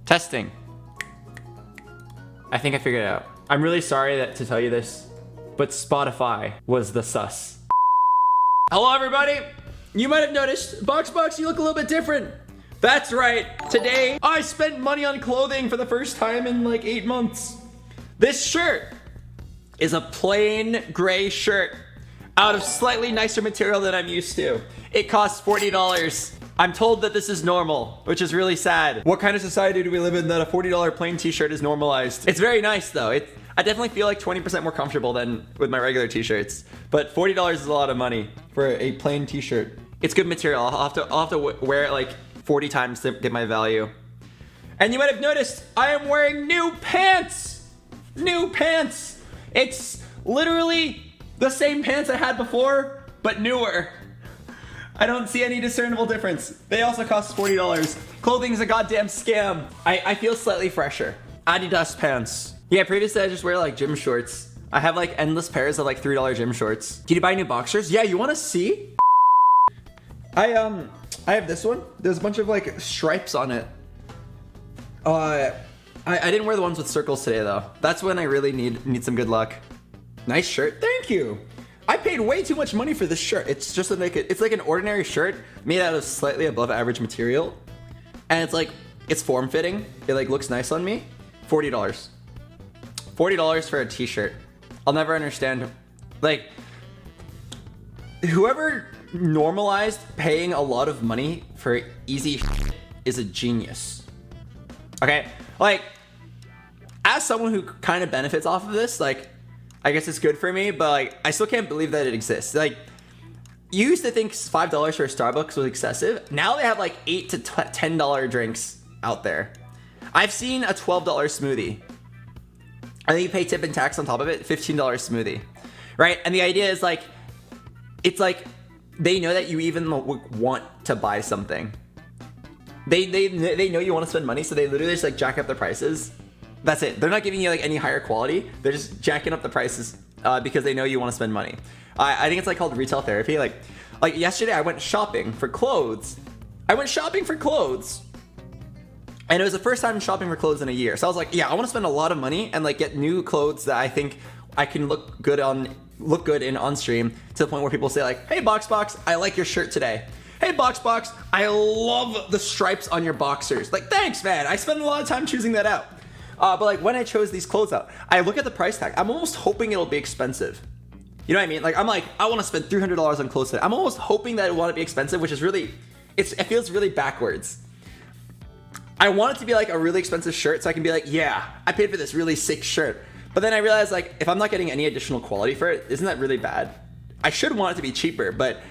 Testing. I think I figured it out. I'm really sorry to tell you this, but Spotify was the sus. Hello, everybody. You might have noticed, BoxBox, you look a little bit different. That's right. Today, I spent money on clothing for the first time in like 8 months. This shirt is a plain gray shirt out of slightly nicer material than I'm used to. It costs $40. I'm told that this is normal, which is really sad. What kind of society do we live in that a $40 plain t-shirt is normalized? It's very nice though. I definitely feel like 20% more comfortable than with my regular t-shirts, but $40 is a lot of money for a plain t-shirt. It's good material. I'll have to wear it like 40 times to get my value. And you might have noticed I am wearing new pants. New pants. It's literally the same pants I had before, but newer. I don't see any discernible difference. They also cost $40. Clothing is a goddamn scam. I feel slightly fresher. Adidas pants. Yeah, previously I just wear like gym shorts. I have like endless pairs of like $3 gym shorts. Did you buy new boxers? Yeah, you wanna see? I have this one. There's a bunch of like stripes on it. I didn't wear the ones with circles today though. That's when I really need some good luck. Nice shirt, thank you. I paid way too much money for this shirt. It's just like it's like an ordinary shirt made out of slightly above average material, and it's form fitting. It like looks nice on me. $40. $40 for a t-shirt. I'll never understand. Like, whoever normalized paying a lot of money for easy shit is a genius. Okay, like as someone who kind of benefits off of this, like, I guess it's good for me, but like, I still can't believe that it exists. Like, you used to think $5 for a Starbucks was excessive. Now they have like $8 to $10 drinks out there. I've seen a $12 smoothie. I think you pay tip and tax on top of it, $15 smoothie, right? And the idea is like, it's like they know that you even want to buy something. They know you want to spend money, so they literally just like jack up the prices. That's it. They're not giving you like any higher quality. They're just jacking up the prices because they know you want to spend money. I think it's like called retail therapy. Like yesterday I went shopping for clothes. And it was the first time shopping for clothes in a year. So I was like, yeah, I want to spend a lot of money and like get new clothes that I think I can look good in on stream, to the point where people say like, hey BoxBox, I like your shirt today. Hey BoxBox, I love the stripes on your boxers. Like, thanks man, I spent a lot of time choosing that out. But like when I chose these clothes out, I look at the price tag. I'm almost hoping it'll be expensive. You know what I mean? Like, I'm like, I want to spend $300 on clothes today. I'm almost hoping that it want to be expensive, which is really, it feels really backwards. I want it to be like a really expensive shirt so I can be like, yeah, I paid for this really sick shirt. But then I realized like, if I'm not getting any additional quality for it, isn't that really bad? I should want it to be cheaper, but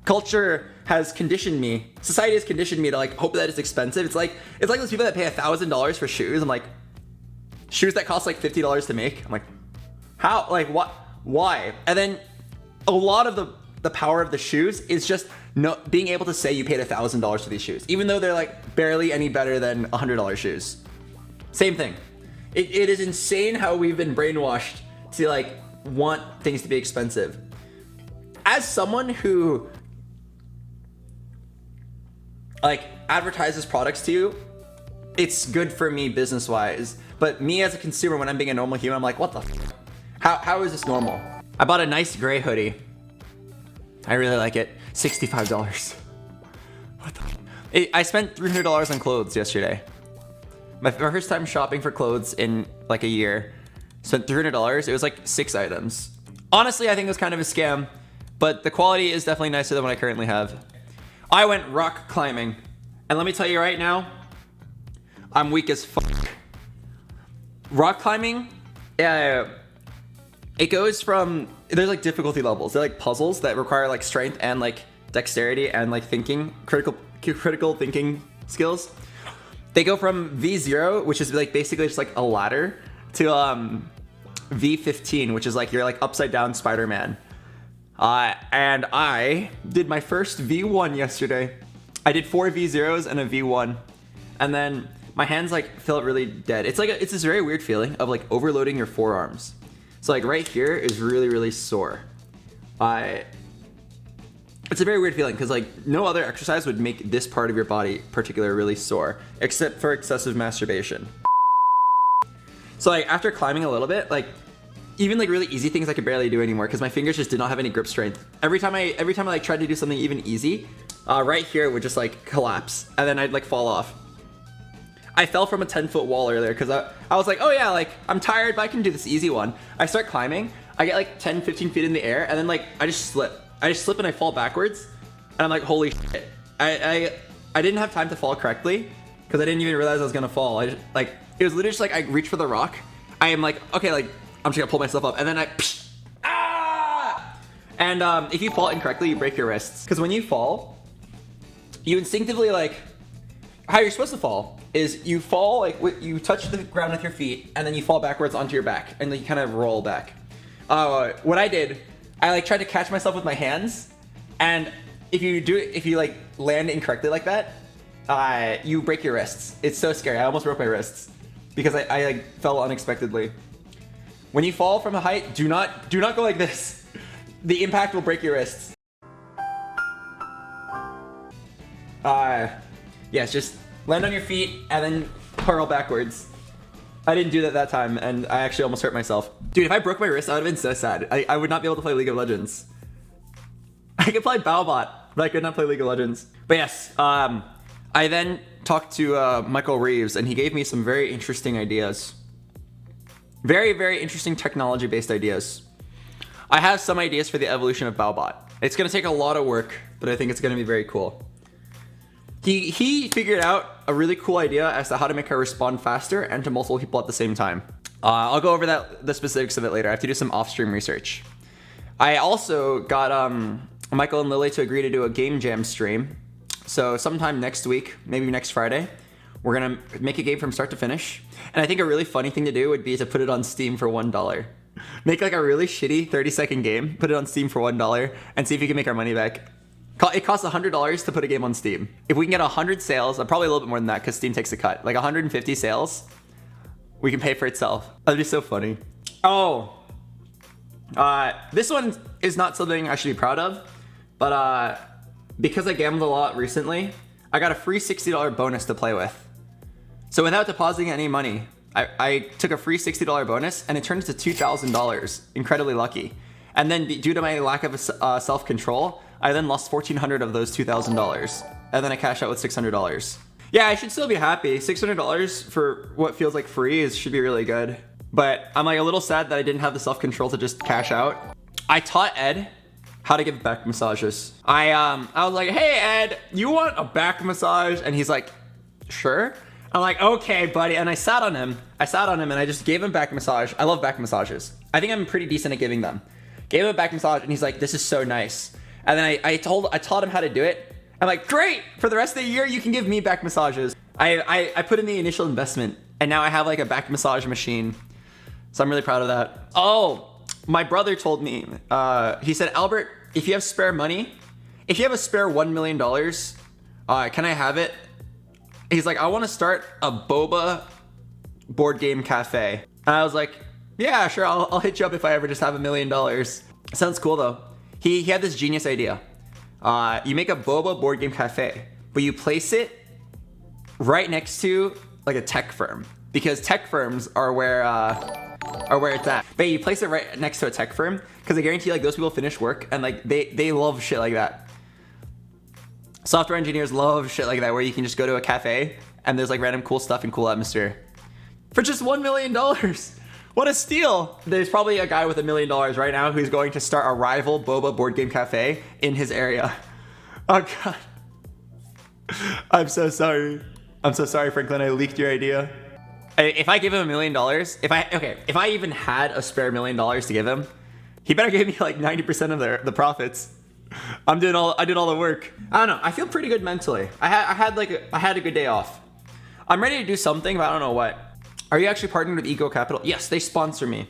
culture has conditioned me, society has conditioned me to like hope that it's expensive. It's like those people that pay $1,000 for shoes. I'm like, shoes that cost like $50 to make. I'm like, how? Like, what? Why? And then a lot of the power of the shoes is just being able to say you paid $1,000 for these shoes, even though they're like barely any better than $100 shoes. Same thing. It is insane how we've been brainwashed to like want things to be expensive. As someone who like advertises products to you, it's good for me business wise. But me as a consumer, when I'm being a normal human, I'm like, what the f? How is this normal? I bought a nice gray hoodie. I really like it. $65. What the f? I spent $300 on clothes yesterday. My first time shopping for clothes in like a year. Spent $300. It was like 6 items. Honestly, I think it was kind of a scam, but the quality is definitely nicer than what I currently have. I went rock climbing, and let me tell you right now, I'm weak as fuck. Rock climbing, it goes from, there's like difficulty levels. They're like puzzles that require like strength and like dexterity and like thinking, critical thinking skills. They go from V0, which is like basically just like a ladder, to V15, which is like you're like upside down Spider-Man. And I did my first V1 yesterday. I did 4 V0s and a V1, and then my hands like felt really dead. It's like it's this very weird feeling of like overloading your forearms. So like right here is really, really sore. It's a very weird feeling because like no other exercise would make this part of your body particularly really sore, except for excessive masturbation. So like after climbing a little bit, like even like really easy things I could barely do anymore because my fingers just did not have any grip strength. Every time I like tried to do something even easy, right here would just like collapse and then I'd like fall off. I fell from a 10-foot wall earlier because I was like, oh yeah, like I'm tired, but I can do this easy one. I start climbing, I get like 10, 15 feet in the air, and then like I just slip and I fall backwards, and I'm like, holy shit. I didn't have time to fall correctly because I didn't even realize I was gonna fall. It was literally just like I reach for the rock. I am like, okay, like I'm just gonna pull myself up, and then and if you fall incorrectly, you break your wrists. Because when you fall, you instinctively like, how you're supposed to fall is you fall like you touch the ground with your feet, and then you fall backwards onto your back, and then you kind of roll back. What I did, I like tried to catch myself with my hands, and if you like land incorrectly like that, you break your wrists. It's so scary. I almost broke my wrists because I like fell unexpectedly. When you fall from a height, do not go like this. The impact will break your wrists. Yes, just land on your feet and then curl backwards. I didn't do that time, and I actually almost hurt myself. Dude, if I broke my wrist, I would have been so sad. I would not be able to play League of Legends. I could play Bao Bot, but I could not play League of Legends. But yes, I then talked to Michael Reeves, and he gave me some very interesting ideas. Very, very interesting technology-based ideas. I have some ideas for the evolution of Bao Bot. It's gonna take a lot of work, but I think it's gonna be very cool. He figured out a really cool idea as to how to make her respond faster and to multiple people at the same time. I'll go over the specifics of it later. I have to do some off-stream research. I also got Michael and Lily to agree to do a game jam stream. So sometime next week, maybe next Friday, we're gonna make a game from start to finish. And I think a really funny thing to do would be to put it on Steam for $1. Make like a really shitty 30-second game, put it on Steam for $1, and see if you can make our money back. It costs $100 to put a game on Steam. If we can get 100 sales, probably a little bit more than that because Steam takes a cut. Like 150 sales, we can pay for itself. That'd be so funny. Oh, this one is not something I should be proud of, but because I gambled a lot recently, I got a free $60 bonus to play with. So without depositing any money, I took a free $60 bonus and it turned into $2,000. Incredibly lucky. And then due to my lack of self-control, I then lost $1,400 of those $2,000. And then I cashed out with $600. Yeah, I should still be happy. $600 for what feels like free should be really good. But I'm like a little sad that I didn't have the self-control to just cash out. I taught Ed how to give back massages. I was like, hey Ed, you want a back massage? And he's like, sure. I'm like, okay, buddy. And I sat on him and I just gave him back massage. I love back massages. I think I'm pretty decent at giving them. Gave him a back massage and he's like, this is so nice. And then I taught him how to do it. I'm like, great, for the rest of the year, you can give me back massages. I put in the initial investment and now I have like a back massage machine. So I'm really proud of that. Oh, my brother told me, he said, Albert, if you have spare money, if you have a spare $1 million, can I have it? He's like, I want to start a boba board game cafe. And I was like, yeah, sure, I'll hit you up if I ever just have $1 million. Sounds cool though. He had this genius idea. You make a boba board game cafe, but you place it right next to like a tech firm because tech firms are where it's at. But you place it right next to a tech firm because I guarantee like those people finish work and like they love shit like that. Software engineers love shit like that where you can just go to a cafe and there's like random cool stuff and cool atmosphere for just $1 million. What a steal. There's probably a guy with $1 million right now who's going to start a rival boba board game cafe in his area. Oh God. I'm so sorry. I'm so sorry, Franklin. I leaked your idea. If I give him $1 million, if I even had a spare $1 million to give him, he better give me like 90% of the profits. I did all the work. I don't know. I feel pretty good mentally. I had a good day off. I'm ready to do something, but I don't know what. Are you actually partnered with Ego Capital? Yes, they sponsor me.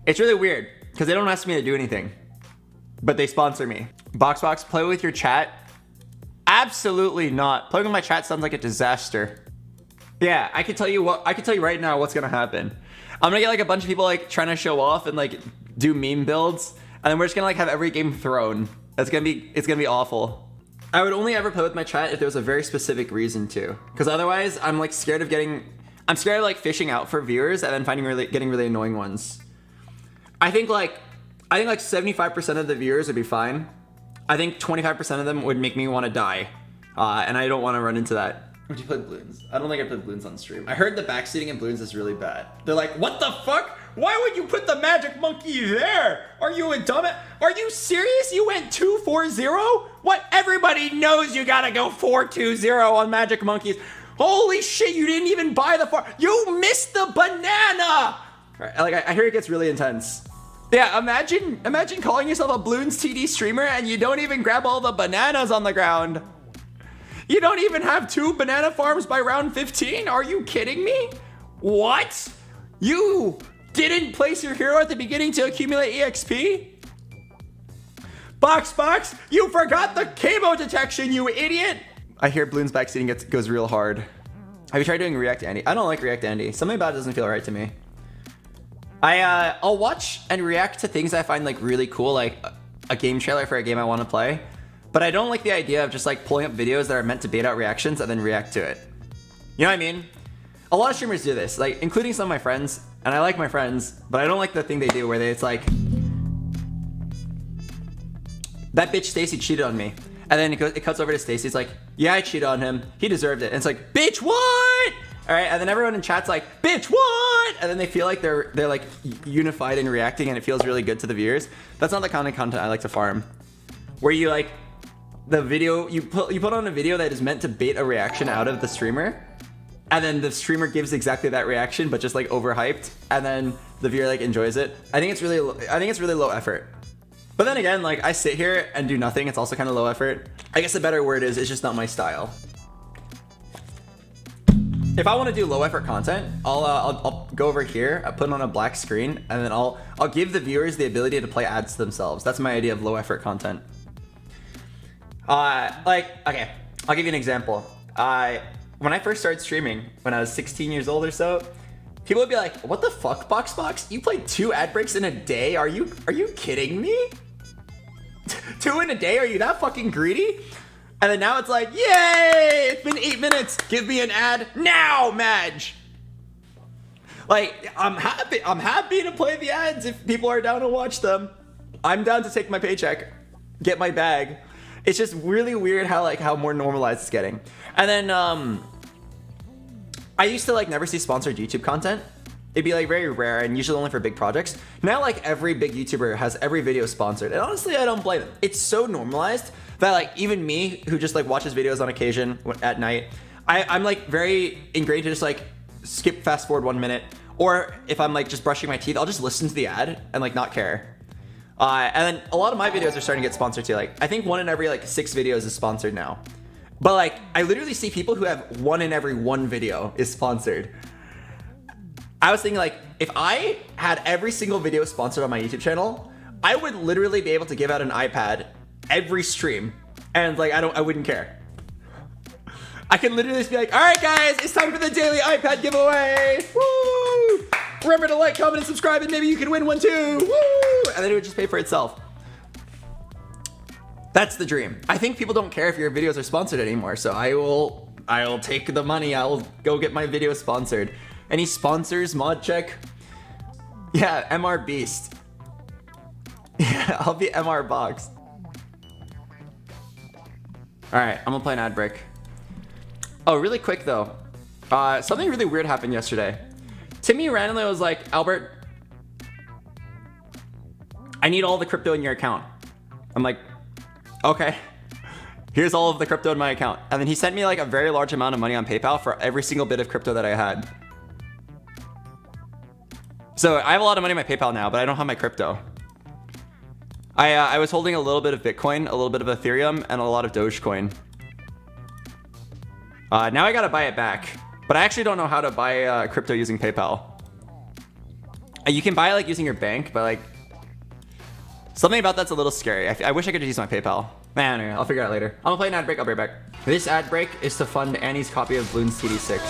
It's really weird because they don't ask me to do anything, but they sponsor me. BoxBox, play with your chat? Absolutely not. Playing with my chat sounds like a disaster. Yeah, I can tell you right now what's gonna happen. I'm gonna get like a bunch of people like trying to show off and like do meme builds, and then we're just gonna like have every game thrown. It's gonna be awful. I would only ever play with my chat if there was a very specific reason to, because otherwise I'm like scared of like fishing out for viewers and then getting really annoying ones. I think like 75% of the viewers would be fine. I think 25% of them would make me want to die, and I don't want to run into that. Would you play Bloons? I don't think I played Bloons on stream. I heard the backseating in Bloons is really bad. They're like, what the fuck? Why would you put the magic monkey there? Are you a dumbass? Are you serious? You went 2-4-0? What? Everybody knows you gotta go 4-2-0 on magic monkeys. Holy shit, you didn't even buy the farm. You missed the banana. Like, I hear it gets really intense. Yeah, imagine calling yourself a Bloons TD streamer and you don't even grab all the bananas on the ground. You don't even have 2 banana farms by round 15? Are you kidding me? What? You didn't place your hero at the beginning to accumulate EXP? BoxBox, you forgot the camo detection, you idiot! I hear Bloons backseating goes real hard. Have you tried doing React Andy? I don't like React Andy. Something about it doesn't feel right to me. I'll watch and react to things I find like really cool, like a game trailer for a game I want to play. But I don't like the idea of just like pulling up videos that are meant to bait out reactions and then react to it. You know what I mean? A lot of streamers do this, like including some of my friends, and I like my friends, but I don't like the thing they do where it's like, that bitch Stacy cheated on me. And then it cuts over to Stacy. It's like, yeah, I cheated on him. He deserved it. And it's like, bitch, what? All right. And then everyone in chat's like, bitch, what? And then they feel like they're like unified in reacting, and it feels really good to the viewers. That's not the kind of content I like to farm. Where you like the video, you put on a video that is meant to bait a reaction out of the streamer, and then the streamer gives exactly that reaction, but just like overhyped, and then the viewer like enjoys it. I think it's really low effort. But then again, like I sit here and do nothing. It's also kind of low effort. I guess the better word is it's just not my style. If I want to do low effort content, I'll go over here, I put it on a black screen, and then I'll give the viewers the ability to play ads to themselves. That's my idea of low effort content. Okay, I'll give you an example. When I first started streaming, when I was 16 years old or so, people would be like, what the fuck, BoxBox? You played 2 ad breaks in a day? Are you kidding me? 2 in a day? Are you that fucking greedy? And then now it's like, yay! It's been 8 minutes. Give me an ad now, Madge. Like, I'm happy to play the ads if people are down to watch them. I'm down to take my paycheck, get my bag. It's just really weird how more normalized it's getting. And then I used to like never see sponsored YouTube content. It'd be like very rare and usually only for big projects. Now like every big YouTuber has every video sponsored, and honestly I don't blame them. It's so normalized that like even me who just like watches videos on occasion at night, I'm like very ingrained to just like skip fast forward 1 minute, or if I'm like just brushing my teeth, I'll just listen to the ad and like not care. And then a lot of my videos are starting to get sponsored too. Like I think 1 in every like 6 videos is sponsored now. But like I literally see people who have 1 in every 1 video is sponsored. I was thinking like if I had every single video sponsored on my YouTube channel, I would literally be able to give out an iPad every stream, and like I wouldn't care. I could literally just be like, all right guys, it's time for the daily iPad giveaway. Woo! Remember to like, comment, and subscribe, and maybe you can win one too. Woo! And then it would just pay for itself. That's the dream. I think people don't care if your videos are sponsored anymore, so I'll take the money. I'll go get my video sponsored. Any sponsors? Mod check. Yeah, MR Beast. Yeah, I'll be MR Box. All right, I'm gonna play an ad break. Oh, really quick though. Something really weird happened yesterday. Timmy randomly was like, Albert, I need all the crypto in your account. I'm like, okay. Here's all of the crypto in my account. And then he sent me like a very large amount of money on PayPal for every single bit of crypto that I had. So I have a lot of money in my PayPal now, but I don't have my crypto. I was holding a little bit of Bitcoin, a little bit of Ethereum, and a lot of Dogecoin. Now I gotta buy it back, but I actually don't know how to buy crypto using PayPal. You can buy it like using your bank, but like something about that's a little scary. I wish I could just use my PayPal. Anyway, I'll figure it out later. I'm gonna play an ad break. I'll be right back. This ad break is to fund Annie's copy of Bloons TD 6.